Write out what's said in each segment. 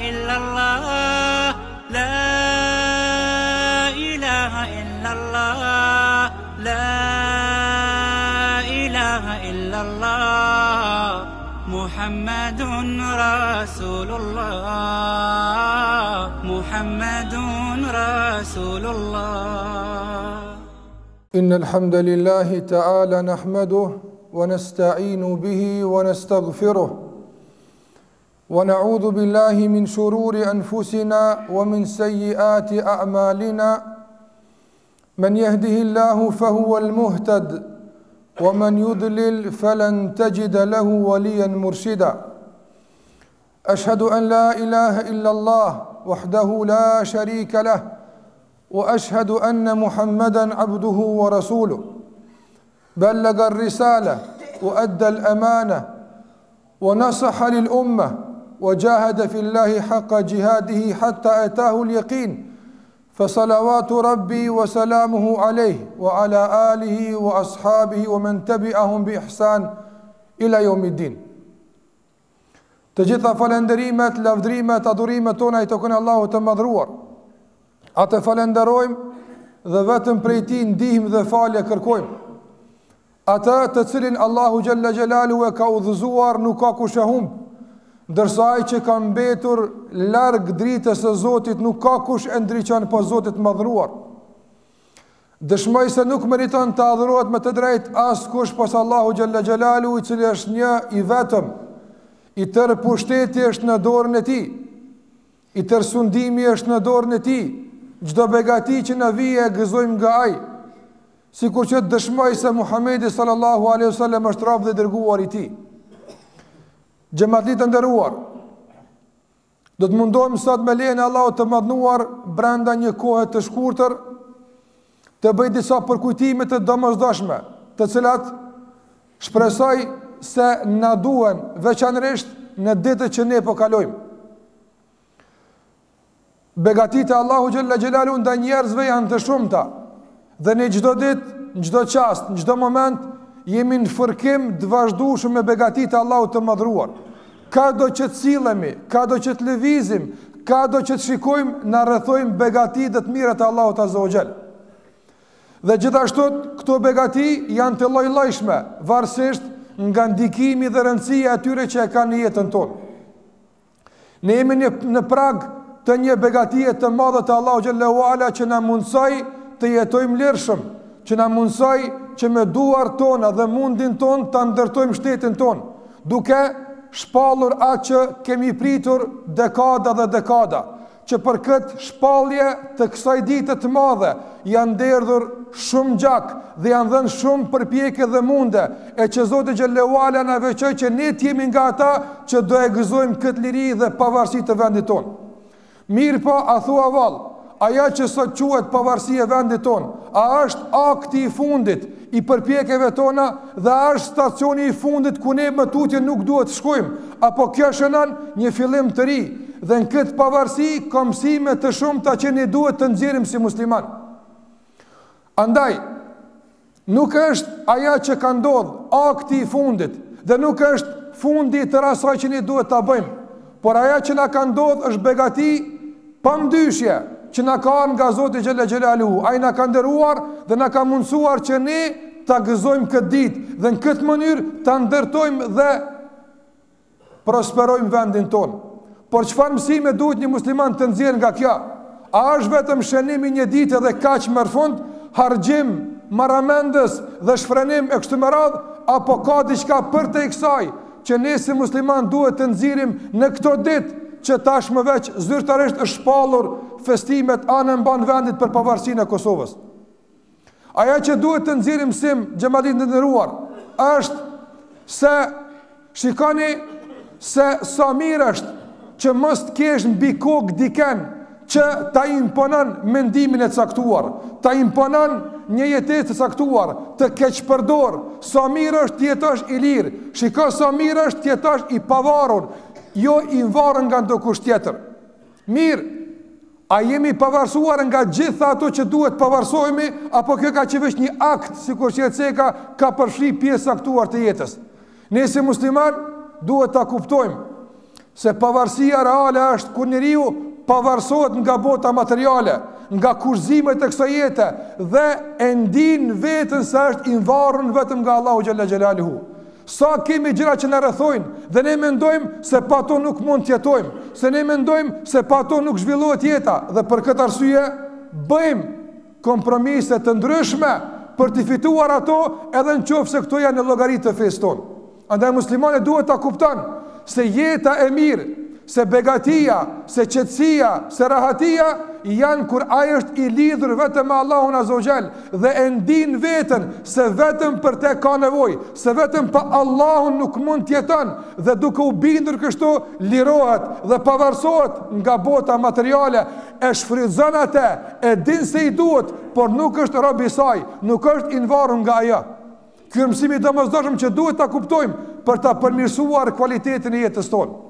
إلا الله لا إله إلا الله لا إله إلا الله محمد رسول الله محمد رسول الله. إن الحمد لله تعالى نحمده ونستعين به ونستغفره ونعوذ بالله من شرور أنفسنا ومن سيئات أعمالنا من يهده الله فهو المهتد ومن يضلل فلن تجد له وليا مرشدا. أشهد أن لا إله إلا الله وحده لا شريك له وأشهد أن محمدا عبده ورسوله بلغ الرسالة وأدى الأمانة ونصح للأمة وجاهد في الله حق جهاده حتى أتاه اليقين فصلوات ربي وسلامه عليه وعلى آله وأصحابه ومن تبعهم بإحسان إلى يوم الدين. Të gjitha falenderimet, lavdrimet, adhurimet tona I takojnë Allahut të madhruar. Atë falenderojmë dhe vetëm prej Tij ndihmë dhe falje kërkojmë. Atë të cilin Allahu Gjalla Gjelalu e ka udhëzuar nuk ka kush e humb, ndërsa ai që ka mbetur larg dritës së Zotit nuk ka kush e ndriçon pa Zotit madhruar. Dëshmoj se nuk meriton të adhurohet me të drejtë askush pas Allahu Gjalla Gjelalu, I cili është një I vetëm. I tërë pushteti është në dorën e Tij. I tërë sundimi është në dorën e Tij. Çdo begati që na vije e gëzojmë nga Ai. Sikur që dëshmoj se Muhamedi sallallahu alaihi wasallam është rob dhe dërguar I Tij. Xhamatlit të nderuar, do të mundohem sot me lejen e Allahut të madhnuar brenda një kohe të shkurtër të bëj disa përkujtime të domosdoshme, të cilat shpresoj se na duhen veçanërisht në ditët që ne po kalojmë. Begatitë e Allahu Gjalla Gjelalu ndaj njerëzve janë të shumta dhe në çdo ditë, në çdo çast, në çdo moment jemi në fërkim të vazhdueshëm me begatitë e Allahut të madhruar. Kado që të sillemi, kado që të lëvizim, kado që të shikojmë, na rrethojmë begatitë të mira të Allahut Azza wa Jall. Dhe gjithashtu këto begati janë të lloj-llojshme, varësisht nga ndikimi dhe rëndësia atyre që e kanë në jetën tonë. Ne jemi në prag të një begatie të madhe të Allahu Xhallahu Ala që na mundsoi të jetojmë lirshëm, që na mundsoi që me duart tona dhe mundin ton ta ndërtojmë shtetin ton, duke shpallur atë që kemi pritur dekada dhe dekada, që për këtë shpallje të kësaj dite të madhe janë derdhur shumë gjak dhe janë dhënë shumë përpjekje dhe munde, e që Zoti Xhallahu Ala na veçoi që ne të jemi nga ata që do e gëzojmë këtë liri dhe pavarësi të vendit ton. Mirë po, a thua vallë, aja që sot quhet pavarësi e vendit ton, a është akti I fundit I përpjekjeve tona dhe a është stacioni I fundit ku ne më tutje nuk duhet të shkojmë, apo kjo shënon një fillim të ri dhe në këtë pavarësi ka mësime të shumta që ne duhet të nxjerrim si musliman. Andaj, nuk është aja që ka ndodhur akti I fundit dhe nuk është fundi të asaj që ne duhet ta bëjmë, por aja që na ka ndodhur është begati pamdyshje që na ka nga Zoti Xhella Xhelaluhu. Ai na ka nderuar dhe na ka mundsuar që ne ta gëzojmë këtë ditë dhe në këtë mënyrë ta ndërtojmë dhe prosperojmë vendin tonë. Por çfarë mësime duhet një musliman të nxjerrë nga kjo? A është vetëm shënimi një dite dhe kaq më fund, harxhim, marramendës dhe shfrenim e kështu me radhë, apo ka diçka për te kësaj që ne si musliman duhet të nxjerrim në këto ditë që tashmë veç zyrtarisht është shpallur festimet anë mban vendit për pavarësinë e Kosovës. Aja që duhet të nxjerrim sim xhamatit të nderuar është se shikoni se sa mirë është që mos të kesh mbi kokë diken që ta imponon mendimin e caktuar, ta imponon një jetesë të caktuar, të keqpërdor. Sa mirë është të jetosh I lirë, shiko sa mirë është të jetosh I pavarur, jo I varur nga ndokush tjetër. Mirë, a jemi pavarësuar nga gjitha ato që duhet pavarësohemi, apo kjo ka qenë vetëm një akt, sikur që Ceka ka përfshi pjesë caktuar të jetës. Ne si musliman duhet ta kuptojmë Se pavarësia reale është kur njeriu pavarësohet nga bota materiale, nga kurzimet e kësaj jete dhe e ndin veten se është i varur vetëm nga Allahu xhalla xhelaluhu. Sa kemi gjëra që na rrethojnë dhe ne mendojmë se pa to nuk mund të jetojmë, se ne mendojmë se pa to nuk zhvillohet jeta dhe për këtë arsye bëjmë kompromise të ndryshme për të fituar ato, edhe nëse këto janë në llogaritë të fesë tonë. Andaj muslimani duhet ta kupton se jeta e mirë, se begatia, se qetësia, se rahatia janë kur ai është i lidhur vetëm me Allahun Azza wa Jall dhe e ndin veten se vetëm për te ka nevojë, se vetëm pa Allahun nuk mund të jeton dhe duke u bindur kështu lirohet dhe pavarësohet nga bota materiale, e shfrytëzon atë, e din se i duhet, por nuk është rob i saj, nuk është i varur nga ajo. Ky mësim i domosdoshëm që duhet ta kuptojmë për ta përmirësuar cilëtetin e jetës tonë.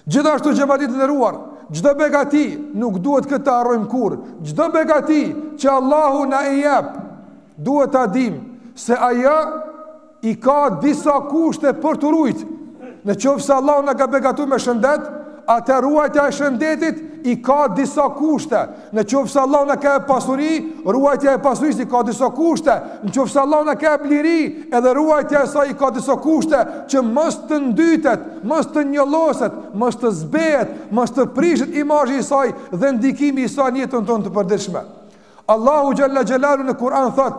Gjithashtu xhamatit të nderuar, çdo begati nuk duhet këtë të harrojmë kurrë. Çdo begati që Allahu na e jep, duhet ta dimë se ajo i ka disa kushte për të ruajtur. Nëse Allahu na ka begatuar me shëndet, atë ruajtja e shëndetit i ka disa kushte. Nëse Allahu na ka pasuri, ruajtja e pasurisë i ka disa kushte. Nëse Allahu na ka liri, edhe ruajtja e saj i ka disa kushte që mos të ndytet, mos të njolloset, mos të zbehet, mos të prishet imazhi i saj dhe ndikimi i saj në jetën tonë të përditshme. Allahu xhalla xhelalu në Kur'an thot: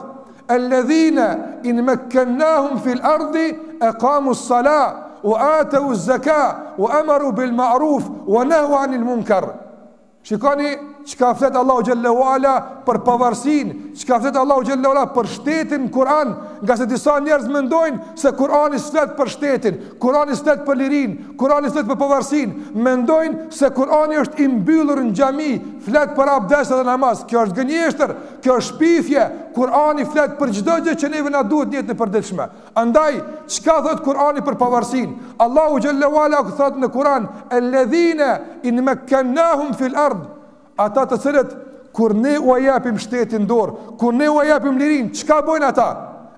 "Alladhina in makkannahum fil ardi aqamu s-salah wa atu z-zakah wa amaru bil ma'ruf wa nahu 'anil munkar." Shikoni çka flet Allahu xhallahu ala për pavarësinë, çka flet Allahu xhallahu ala për shtetin në Kur'an, nga se disa njerëz mendojnë se Kur'ani flet për shtetin, Kur'ani flet për lirinë, Kur'ani flet për pavarësinë, mendojnë se Kur'ani është i mbyllur në xhami, flet për abdes dhe namaz. Kjo është gënjeshtër, kjo është shpifje. Kur'ani flet për çdo gjë që neve na duhet në jetën e përditshme. Andaj, çka thot Kur'ani për pavarësinë? Allahu xhallahu ala thot në Kur'an: "Alladhina in makkannahum fil ard", ata të cilët kur ne u japim shtetin dorë, kur ne u japim lirinë, çka bojnë ata?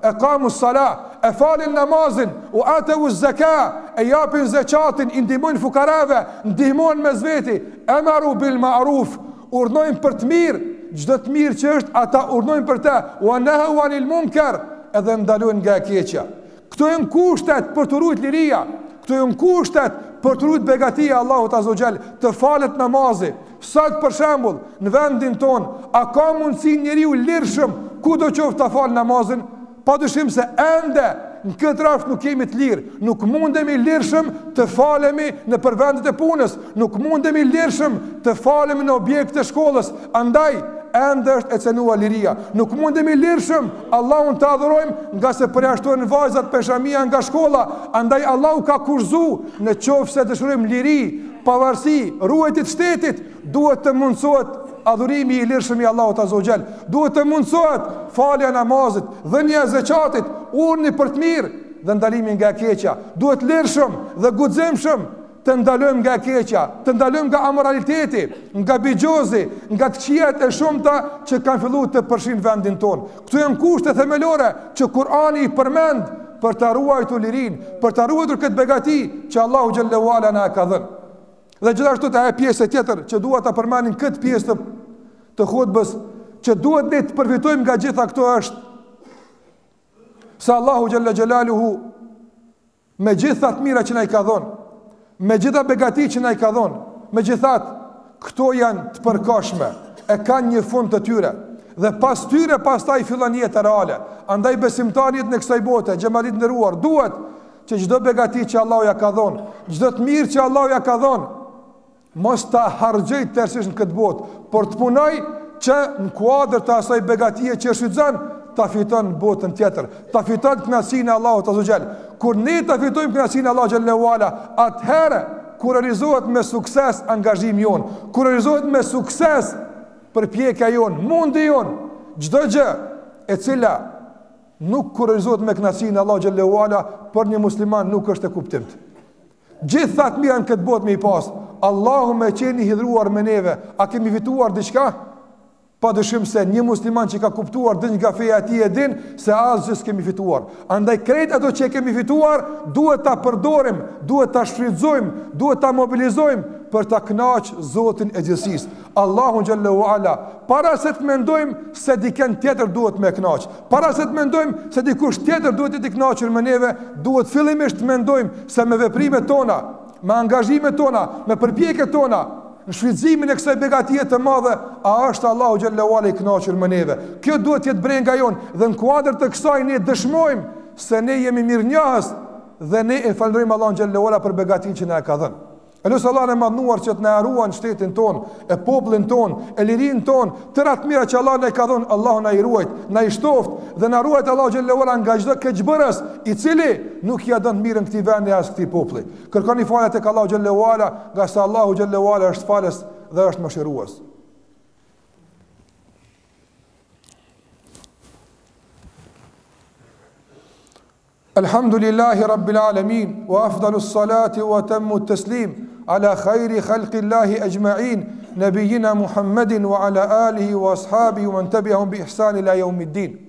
E kamu s-salah, e falin namazin, u atu z-zakah, e japin zakatin, i ndihmojnë fukarave, ndihmojnë me zveti, amaru bil ma'ruf, urdhnojnë për të mirë, çdo të mirë që është, ata urdhnojnë për të, wa nahu 'anil munkar, edhe ndalojnë nga e keqja. Këto janë kushtet për të ruajtur liria, këto janë kushtet për të ruajtur begatia Allahut Azza wa Jall, të falet namazi. Sot për shembull, në vendin ton, a ka mundësi njeriu lirshëm kudo qoftë ta fal namazin? Padyshim se ende në këtë rast nuk kemi të lirë, nuk mundemi lirshëm të falemi në për vendet e punës, nuk mundemi lirshëm të falemi në objekte të shkollës, andaj ende është e cënuar liria. Nuk mundemi lirshëm Allahun të adhurojmë nga se përjashtojnë vajzat peshamia nga shkolla, andaj Allahu ka kurzu në qoftë se dëshirojmë liri, pavarësi, ruajtje të shtetit, duhet të mundsohet adhurimi i lirshëm i Allahut Azza wa Jall, duhet të mundsohet falja namazit, dhënia e zakatit, urni për të mirë dhe ndalimi nga e keqja. Duhet lirshëm dhe guximshëm të ndalojmë nga e keqja, të ndalojmë nga amoraliteti, nga bigjozi, nga të këqijat e shumta që kanë filluar të përshin vendin ton. Këto janë kushte themelore që Kur'ani i përmend për të ruajtur lirinë, për të ruajtur këtë begati që Allahu xhallahu ala na ka dhënë. Dhe gjithashtu të ajo pjesë tjetër që dua ta përmendin këtë pjesë të hutbës, që duhet ne të përfitojmë nga gjitha këto është se Allahu xhalla xhelaluhu me gjitha të mira që na i ka dhënë, me gjitha begati që na i ka dhënë, megjithatë këto janë të përkohshme, e kanë një fund të tyre. Dhe pas tyre pastaj fillon jeta reale. Andaj besimtarit në kësaj bote, xhamalit nderuar, duhet që çdo begati që Allahu ja ka dhënë, çdo të mirë që Allahu ja ka dhënë, mos ta harxhoj tërësisht në këtë botë, por të punoj që në kuadër të asaj begatie që shfrytëzon, ta fiton në botën tjetër, ta fiton kënaqësinë e Allahut Azza wa Jall. Kur ne ta fitojmë kënaqësinë e Allahut xhallahu ala, atëherë kur realizohet me sukses angazhimi jon, kur realizohet me sukses përpjekja jon, mundi jon, çdo gjë e cila nuk kur realizohet me kënaqësinë e Allahut xhallahu ala, për një musliman nuk është e kuptimt. Gjithë të mira në këtë botë me i pas, Allahu me qeni hidhruar me neve, a kemi fituar diçka? padyshim se një musliman që ka kuptuar dhe nga feja e tij e din se asgjë s'kemi fituar. Andaj krejt ato që kemi fituar duhet ta përdorim, duhet ta shfrytëzojmë, duhet ta mobilizojmë për ta kënaqur Zotin e gjithësisë, Allahun xhallahu ala. Para se të mendojmë se dikën tjetër duhet me kënaq, para se të mendojmë se dikush tjetër duhet të kënaqur me neve, duhet fillimisht të mendojmë se me veprimet tona, me angazhimet tona, me përpjekjet tona, në shfrytëzimin e kësaj begatie të madhe, a është Allahu xhallahu ala i kënaqur me neve. Kjo duhet të jetë brenga jonë dhe në kuadër të kësaj ne dëshmojmë se ne jemi mirënjohës dhe ne e falenderojmë Allahun xhallahu ala për begatinë që na e ka dhënë. Elusë Allah në madhnuar që të na ruan shtetin ton, e popullin ton, e lirin ton, tëra të mira që Allah në ka dhënë, Allah në i ruajt, në i shtoft dhe në ruajt Allah xhallahu ala nga çdo keqbërës i cili nuk ja don mirën këtij vendi as këtij populli. Kërkoni falë tek Allah xhallahu ala, nga sa Allahu xhallahu ala është falës dhe është mëshirues. Alhamdulillahi Rabbil Alamin, wa afdalus salati wa tammu taslim ala khayri khalqillahi ajma'in, nabiyina Muhammedin wa ala alihi wa ashabihi wa man tabi'ahum bi ihsan ila yawmiddin.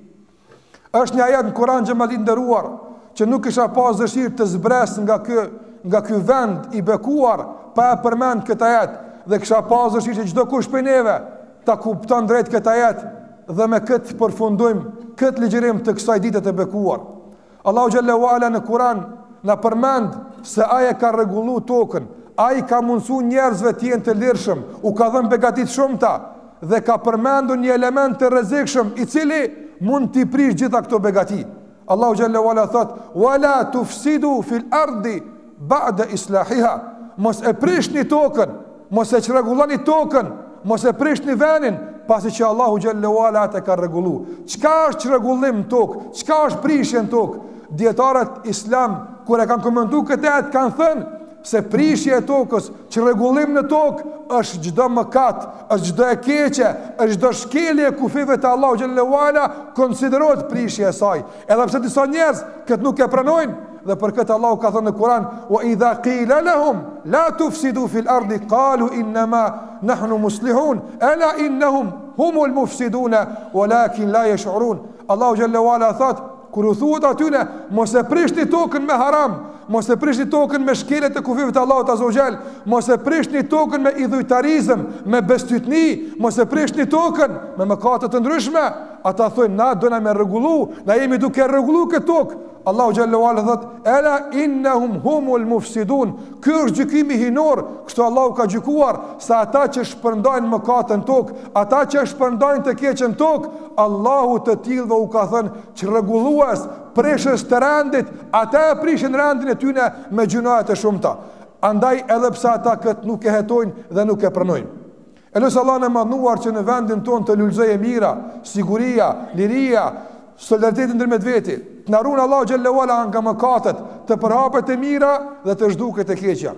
Është një ajet në Kur'an xhamadit nderuar që nuk kisha pas dëshirë të zbres nga ky vend i bekuar pa e përmend këtë ajet dhe kisha pas dëshirë që çdo kush prej neve ta kupton drejt këtë ajet dhe me këtë përfundojmë këtë ligjërim të kësaj dite të bekuar. Allahu xhallahu ala në Kur'an na përmend se ai ka rregulluar tokën, ai ka mundsuar njerëzve të jenë të lirshëm, u ka dhënë begati të shumta dhe ka përmendur një element të rrezikshëm i cili mund t'i prish gjitha këto begati. Allahu xhallahu ala thot: "Wala tufsidu fil ardi ba'da islahiha." Mos e prishni tokën, mos e çrregulloni tokën, mos e prishni vendin pasi që Allahu xhallahu ala atë ka rregulluar. Çka është çrregullim në tokë? Çka është prishje në tokë? Dietarët islam kur e kanë komentuar këtë ajet kanë thënë se prishja e tokës, çrregullim në tokë është çdo mëkat, është çdo e keqe, është çdo shkelje e kufive të Allahu xhallahu ala konsiderohet prishje e saj. Edhe pse disa njerëz këtë nuk e pranojnë dhe për këtë Allahu ka thënë në Kur'an: "Wa idha qila lahum la tufsidu fil ardi qalu innama nahnu muslihun ala innahum humul mufsiduna walakin la yash'urun." Allahu xhallahu ala thot: kur u thuhet atyne mos e prishni tokën me haram, mos e prishni tokën me shkelet e kufive të Allahut azza wa xal, mos e prishni tokën me idhujtarizëm, me bestytni, mos e prishni tokën me mëkate të ndryshme. Ata thonë na dona me rregullu, na jemi duke rregullu këtë tokë. Allahu xhallahu ala thot: "Ela innahum humul mufsidun." Ky është gjykimi hinor, kështu Allahu ka gjykuar se ata që shpërndajnë mëkatën tokë, ata që shpërndajnë të keqen tokë, Allahu të tillëve u ka thënë çrregullues, prishës të rendit, ata e prishin rendin e tyne me gjunahet e shumta. Andaj edhe pse ata këtë nuk e hetojnë dhe nuk e pranojnë. Elusë Allah në madhnuar që në vendin ton të lullzoje mira, siguria, liria, solidariteti ndërmjet veti, të na ruan Allahu xhallahu ala nga mëkatet, të përhapet e mira dhe të zhduket e keqja.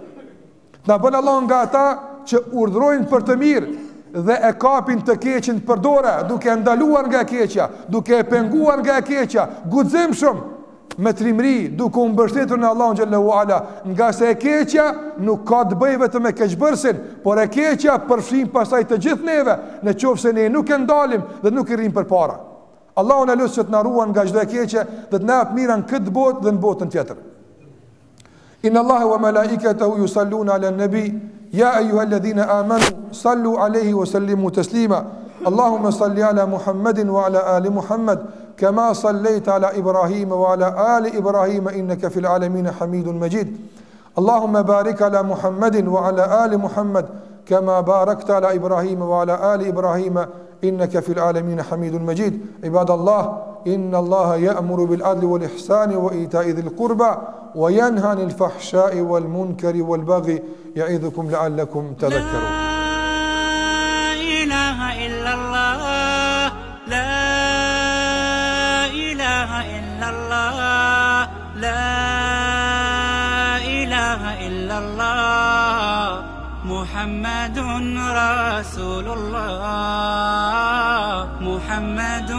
Të na bën Allah nga ata që urdhrojnë për të mirë dhe e kapin të keqin për dore, duke ndaluar nga e keqja, duke e penguar nga e keqja, guximshëm me trimëri, duke u mbështetur në Allahun xhallahu ala, nga se e keqja nuk ka të bëjë vetëm me keqbërsin, por e keqja përfshin pastaj të gjithë neve, nëse ne nuk e ndalim dhe nuk i rrim përpara. Allahu na lut që të na ruan nga çdo e keqe dhe të na jap mirën këtë botë dhe në botën tjetër. Inna Allaha wa malaikatahu yusalluna 'alan nabi ya ayyuhalladhina amanu sallu 'alayhi wa sallimu taslima. Allahumma salli 'ala Muhammadin wa 'ala ali Muhammad kama sallaita 'ala Ibrahim wa 'ala ali Ibrahim innaka fil 'alamin Hamidun Majid. Allahumma barik 'ala Muhammadin wa 'ala ali Muhammad kama barakta 'ala Ibrahim wa 'ala ali Ibrahim إنك في العالمين حميد مجيد. عباد الله إن الله يأمر بالعدل والإحسان وإيتاء ذي القربى وينهى عن الفحشاء والمنكر والبغي يعظكم لعلكم تذكرون. لا إله إلا الله، لا إله إلا الله، لا إله إلا الله، محمد رسول الله، محمد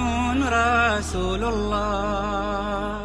رسول الله.